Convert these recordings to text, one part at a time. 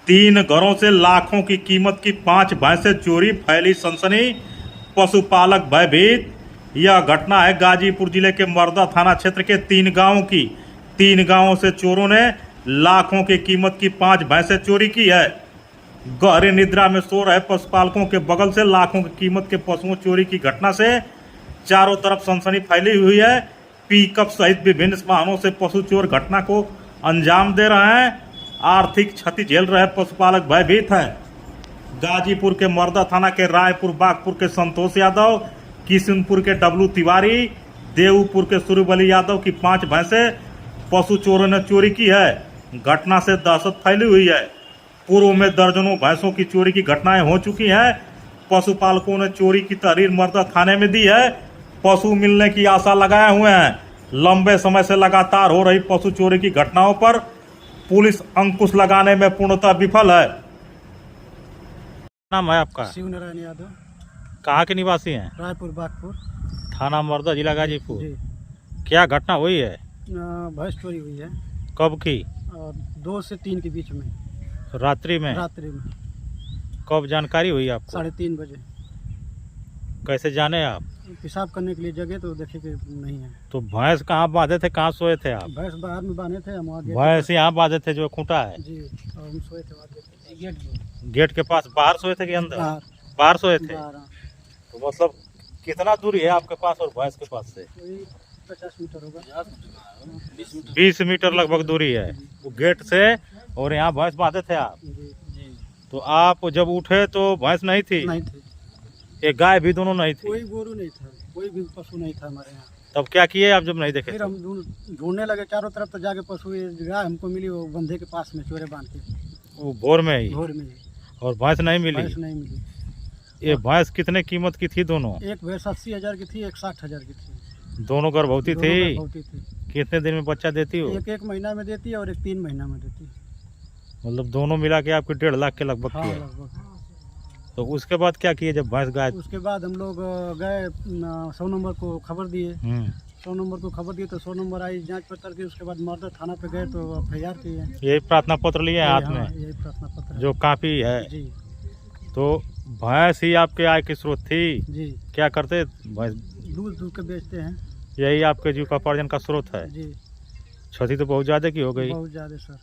3 घरों से लाखों की कीमत की 5 भैंसें चोरी, फैली सनसनी, पशुपालक भयभीत। यह घटना है गाजीपुर जिले के मर्दा थाना क्षेत्र के 3 गांवों की। 3 गांवों से चोरों ने लाखों की कीमत की 5 भैंसें चोरी की है। गहरी निद्रा में सो रहे पशुपालकों के बगल से लाखों की कीमत के पशुओं चोरी की घटना से चारों तरफ सनसनी फैली हुई है। पिकअप सहित विभिन्न वाहनों से पशु चोर घटना को अंजाम दे रहे हैं। आर्थिक क्षति झेल रहे पशुपालक भयभीत हैं। गाजीपुर के मर्दा थाना के रायपुर बागपुर के संतोष यादव, किशनपुर के डब्लू तिवारी, देवपुर के सूर्यबली यादव की 5 भैंसें पशु चोरों ने चोरी की है। घटना से दहशत फैली हुई है। पूर्व में दर्जनों भैंसों की चोरी की घटनाएं हो चुकी हैं। पशुपालकों ने चोरी की तहरीर मर्दा थाने में दी है। पशु मिलने की आशा लगाए हुए हैं। लंबे समय से लगातार हो रही पशु चोरी की घटनाओं पर पुलिस अंकुश लगाने में पूर्णतः विफल है। नाम है आपका? शिव नारायण यादव। कहाँ के निवासी हैं? रायपुर बागपुर, थाना मर्दा, जिला गाजीपुर। जी। क्या घटना हुई है? भैंस चोरी हुई है। कब की? 2 से 3 के बीच में, रात्रि में? रात्रि में कब जानकारी हुई आपको? 3:30 बजे। कैसे जाने आप? पेशाब करने के लिए जगह तो देखे कि नहीं है। तो भैंस कहाँ बांधे थे, कहाँ सोए थे आप? भैंस बाहर में बांधे थे, हम वहाँ भैंस यहाँ बांधे थे जो खूंटा है? जी, और हम सोए थे वहाँ गेट के पास। बाहर सोए थे कि अंदर? बाहर सोए थे। तो मतलब कितना दूरी है आपके पास और भैंस के पास से? 50 मीटर होगा। 20 मीटर लगभग दूरी है वो गेट से, और यहाँ भैंस बांधे थे आप। जी। तो आप जब उठे तो भैंस नहीं थी? नहीं थी। एक गाय भी दोनों नहीं थी? कोई गोरू नहीं था, कोई भी पशु नहीं था हमारे यहाँ। तब क्या किए आप जब नहीं देखे? फिर हम ढूंढने लगे चारों तरफ, तो जाके पशु गाय हमको मिली, वो बंधे के पास में चोरे बांध के। वो भोर में ही? भोर में ही। और भैंस नहीं मिली? भैंस नहीं मिली। ये भैंस कितने कीमत की थी दोनों? एक भैंस 80,000 की थी, एक 60,000 की थी। दोनों गर्भवती थी? गर्भवती थी। कितने दिन में बच्चा देती हो? एक महीना में देती है और एक 3 महीना में देती है। मतलब दोनों मिला के आपके 1.5 लाख के लगभग हाँ, की है। लगभग। तो उसके बाद क्या किए जब भैंस गाय? उसके बाद हम लोग गए 100 नंबर को खबर दिए। 100 नंबर को खबर दिए तो 100 नंबर आई, जांच पड़ताल की। उसके बाद मर्दा थाना पे गए तो FIR किए। यही प्रार्थना पत्र लिए हैं हाथ हाँ, में? यही प्रार्थना पत्र है। जो कापी है? जी। तो भैंस ही आपके आय की स्रोत थी? जी। क्या करते भैंस? दूध के बेचते हैं। यही आपके जीविकोपार्जन का स्रोत है? जी। क्षति तो बहुत ज्यादा की हो गई। बहुत ज्यादा सर।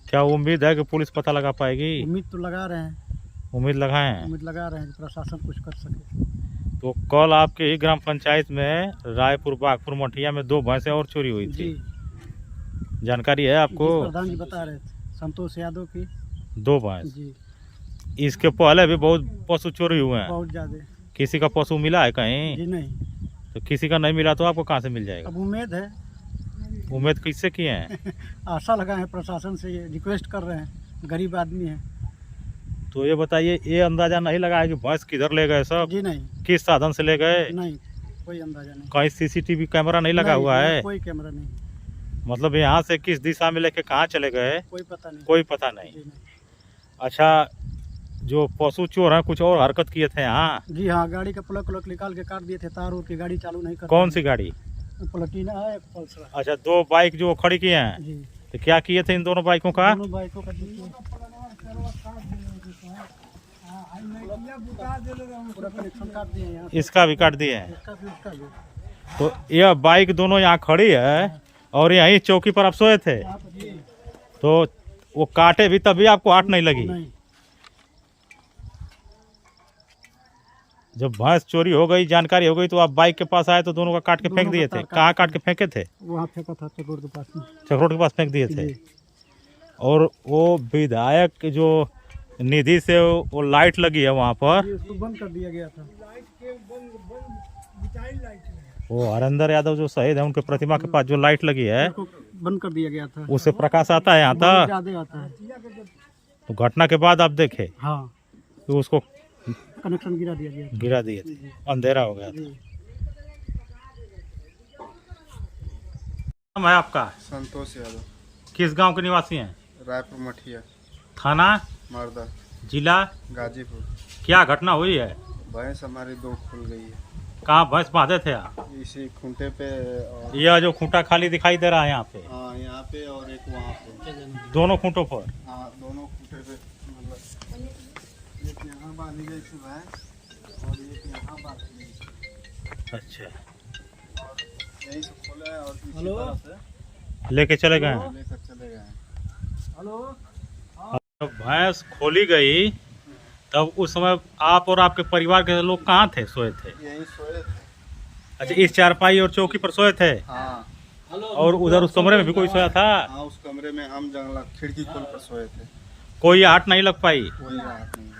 क्या उम्मीद है कि पुलिस पता लगा पाएगी? उम्मीद तो लगा रहे हैं। उम्मीद लगाए हैं? उम्मीद लगा रहे हैं कि प्रशासन कुछ कर सके। तो कल आपके ही ग्राम पंचायत में रायपुर बागपुर मठिया में 2 भैंसें और चोरी हुई थी। जी। जानकारी है आपको? प्रधान जी बता रहे थे, संतोष यादव की 2 भैंस। जी। इसके पहले भी बहुत पशु चोरी हुए हैं। बहुत ज्यादा। किसी का पशु मिला है कहीं? जी नहीं। तो किसी का नहीं मिला तो आपको कहाँ से मिल जाएगा? अब उम्मीद है। उम्मीद किससे किए हैं? आशा लगा है, प्रशासन से ये रिक्वेस्ट कर रहे हैं, गरीब आदमी है। तो ये बताइए, ये अंदाजा नहीं लगाया कि भैंस किधर ले गए सब? जी नहीं। किस साधन से ले गए? नहीं, कोई अंदाजा नहीं। कहीं CCTV कैमरा नहीं लगा हुआ है? कोई कैमरा नहीं। मतलब यहाँ से किस दिशा में लेके कहाँ चले गए? कोई पता नहीं। कोई पता नहीं। जी नहीं। अच्छा, जो पशु चोर हैं कुछ और हरकत किए थे यहाँ? जी हाँ, गाड़ी का प्लग निकाल के काट दिए थे, तार की गाड़ी चालू नहीं कर। कौन सी गाड़ी? प्लटिना है, एक पल्सर। अच्छा, 2 बाइक जो खड़ी किए हैं। जी। तो क्या किए थे इन दोनों बाइकों का? दोनों बाइकों का पूरा कनेक्शन काट दिए हैं यहाँ से। इसका भी काट दिए हैं? इसका भी, उसका भी। तो यह बाइक दोनों यहाँ खड़ी है और यहीं चौकी पर आप सोए थे? जी। तो वो काटे भी तभी आपको आट नहीं लगी? नहीं। जब भैंस चोरी हो गई, जानकारी हो गई, तो आप बाइक के पास आए तो दोनों का काट के फेंक दिए थे? कहाँ काट के फेंके थे? वहाँ फेंका था चक्रोड के पास में। चक्रोड के पास फेंक दिए थे? जी। और वो विधायक जो निधि से वो लाइट लगी है वहाँ पर, ये उसको बंद कर दिया गया था। वो हरेंद्र यादव जो शहीद है उनके प्रतिमा के पास जो लाइट लगी है, उसको बंद कर दिया गया था। उससे प्रकाश आता है यहाँ बहुत तक? ज्यादा आता है। तो घटना के बाद आप देखे हाँ, तो उसको कनेक्शन गिरा दिया गया था। गिरा दिए थे, अंधेरा हो गया था। जी। नाम है आपका? संतोष यादव। किस गांव के निवासी हैं? रायपुर मठिया, थाना मर्दा, जिला गाजीपुर। क्या घटना हुई है? भैंस हमारी 2 खुल गई है। कहाँ भैंस बांधे थे आप? इसी खूंटे पे और यह जो खूंटा खाली दिखाई दे रहा है यहाँ पे, हाँ यहाँ पे और एक वहाँ पे। दोनों खूंटों पर? हाँ दोनों खूंटे पे एक यहाँ बांधी गई थी भैंस और एक यहाँ बांधी गई थी। अच्छा, और यहीं से खोले हैं और इसी हेलो? तरह से लेके चले गए हैं। लेकर चले गए हैं। हेलो तो भैंस खोली गई तब उस समय आप और आपके परिवार के लोग कहाँ थे, सोए थे? यहीं सोए थे। अच्छा, इस चारपाई और चौकी पर सोए थे हाँ और उधर उस कमरे में भी कोई सोया था? हाँ, उस कमरे में हम जंगला खिड़की खोल कर सोए थे। कोई आहट नहीं लग पाई? कोई राहत नहीं।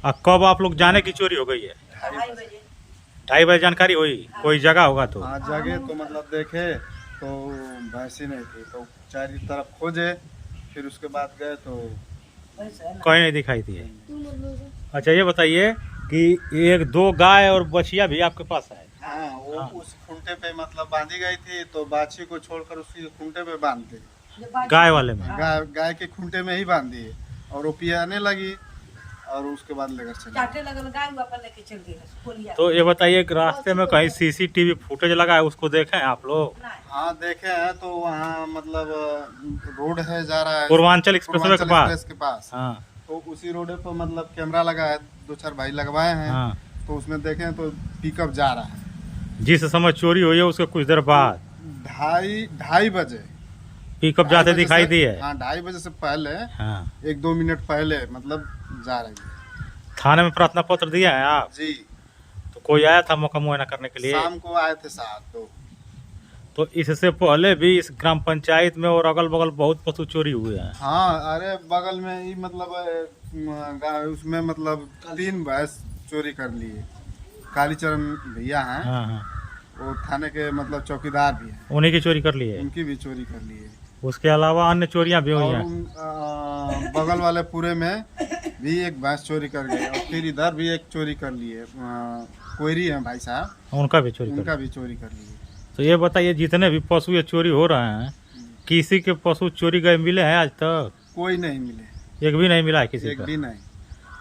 और कब आप लोग जाने की चोरी हो गई है? 2:30 बजे जानकारी हुई? कोई जगह होगा तो? हाँ जगह तो मतलब देखे तो भैंस ही नहीं थी, तो चारी तरफ खोजे, फिर उसके बाद गए तो कहीं नहीं दिखाई दी है। अच्छा, ये बताइए कि एक दो गाय और बछिया भी आपके पास है? हाँ वो हाँ। उस खूंटे पे मतलब बांधी गई थी, तो बाछी को छोड़कर उसकी खूंटे पे बांध दी। गाय वाले में? गाय के खूंटे में ही बांध दी और वो पियाने लगी और उसके बाद लेकर चले गए। तो ये बताइए कि रास्ते में कहीं सीसीटीवी फुटेज लगा है, उसको देखे हैं आप लोग? हाँ देखे हैं, तो वहाँ मतलब रोड है जा रहा है पूर्वांचल एक्सप्रेसवे के पास? एक्सप्रेस के पास। हाँ तो उसी रोड पर मतलब कैमरा लगा है, 2-4 भाई लगवाए हैं। हाँ। तो उसमें देखे तो पिकअप जा रहा है जिस समय चोरी हुई है उसके कुछ देर बाद 2:30 बजे पिकअप जाते दिखाई दी है? हाँ 2:30 बजे से पहले हाँ। 1-2 मिनट पहले मतलब जा रही है। थाने में प्रार्थना पत्र दिया है आप? जी तो कोई आया था मौका मुआयना करने के लिए? शाम को आए थे 7 लोग। तो इससे पहले भी इस ग्राम पंचायत में और अगल बगल बहुत पशु चोरी हुए हैं। हाँ अरे बगल में ही मतलब उसमें मतलब 3 भैंस चोरी कर लिए। कालीचरण भैया हैं, हाँ हाँ। वो थाने के मतलब चौकीदार भी हैं, उन्हीं की चोरी कर ली है? उनकी भी चोरी कर लिए। उसके अलावा अन्य चोरियां भी हुई और हैं? बगल वाले पूरे में भी एक भैंस चोरी कर गए और फिर इधर भी एक चोरी कर लिए। कोयरी है भाई साहब, उनका भी चोरी कर उनका भी चोरी कर लिए। तो ये बताइए, जितने भी पशु ये चोरी हो रहे हैं, किसी के पशु चोरी गए मिले हैं आज तक? कोई नहीं मिले, एक भी नहीं मिला है किसी एक का? भी नहीं।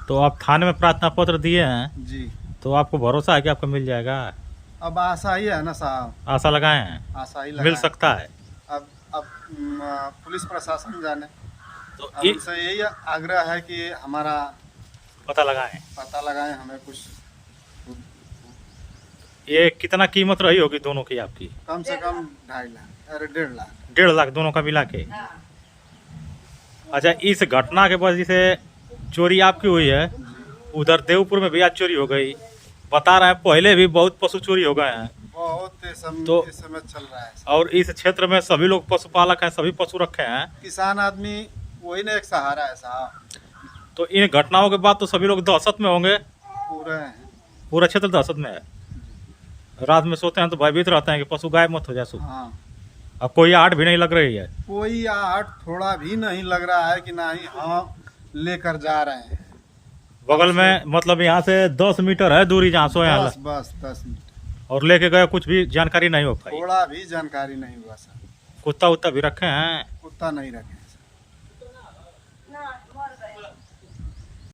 तो आप थाने में प्रार्थना पत्र दिए हैं, जी तो आपको भरोसा है कि आपको मिल जाएगा? अब आशा ही है ना साहब, आशा लगाए हैं आशा ही मिल लगाए। सकता है? अब पुलिस प्रशासन जाने। तो अब उनसे यही आग्रह है कि हमारा पता लगाएं। पता लगाएं, हमें कुछ ये कितना कीमत रही होगी दोनों की आपकी? कम से कम 2.5 लाख, अरे 1.5 लाख। 1.5 लाख दोनों का मिला के? अच्छा, इस घटना के बाद जिसे चोरी आपकी हुई है, उधर देवपुर में भी आज चोरी हो गई, बता रहे हैं पहले भी बहुत पशु चोरी हो गए हैं। बहुत तो- इस समय चल रहा है। और इस क्षेत्र में सभी लोग पशुपालक हैं, सभी पशु रखे हैं, किसान आदमी वही ना एक सहारा है साहब। तो इन घटनाओं के बाद तो सभी लोग दहशत में होंगे? पूरे हैं। पूरा क्षेत्र दहशत में है। रात में सोते हैं तो भयभीत रहते हैं कि पशु गायब मत हो जाए। हाँ अब कोई आहट भी नहीं लग रही है? कोई आहट थोड़ा भी नहीं लग रहा है कि ना ही हम लेकर जा रहे हैं। बगल में मतलब यहाँ से 10 मीटर है दूरी जहाँ सोए हैं, बस 10 मिनट। और लेके गए कुछ भी जानकारी नहीं हो पाई? थोड़ा भी जानकारी नहीं हुआ सर। कुत्ता उत्ता भी रखे हैं? कुत्ता नहीं रखे।